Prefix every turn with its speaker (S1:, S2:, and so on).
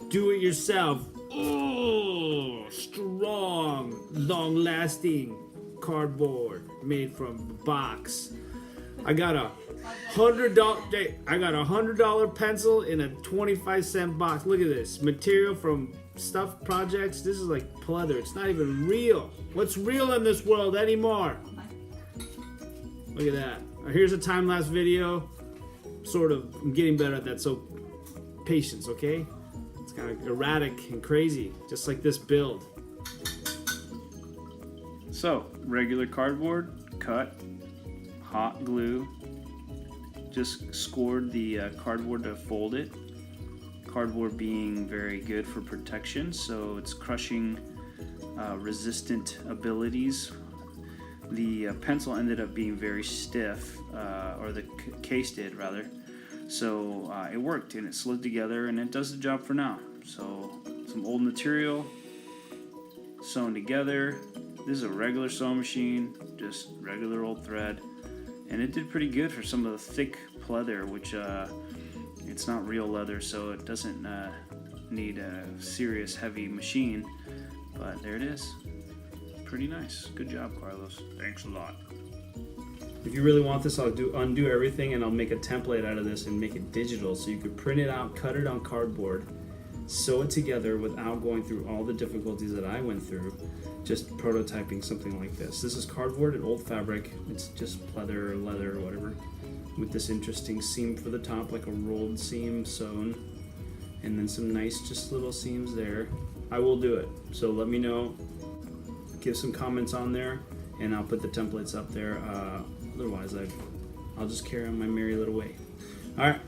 S1: Do it yourself. Oh, strong, long lasting cardboard made from box. I got a $100 pencil in a 25-cent box. Look at this material from Stuff Projects. This is like pleather. It's not even real. What's real in this world anymore? Look at that. Here's a time-lapse video. Sort of, I'm getting better at that, so patience, okay? It's kind of erratic and crazy, just like this build.
S2: So, regular cardboard, cut, hot glue, just scored the cardboard to fold it. Cardboard being very good for protection, so it's crushing resistant abilities. The pencil ended up being very stiff, or the case did rather, so it worked and it slid together and it does the job for now. So some old material sewn together. This is a regular sewing machine, just regular old thread, and it did pretty good for some of the thick pleather, which it's not real leather, so it doesn't need a serious heavy machine, but there it is. Pretty nice. Good job, Carlos. Thanks a lot.
S1: If you really want this, I'll undo everything and I'll make a template out of this and make it digital so you could print it out, cut it on cardboard, sew it together without going through all the difficulties that I went through just prototyping something like this. This is cardboard and old fabric. It's just pleather or leather or whatever, with this interesting seam for the top, like a rolled seam sewn, and then some nice just little seams there. I will do it, so let me know. Give some comments on there and I'll put the templates up there. Otherwise I'll just carry on my merry little way. All right,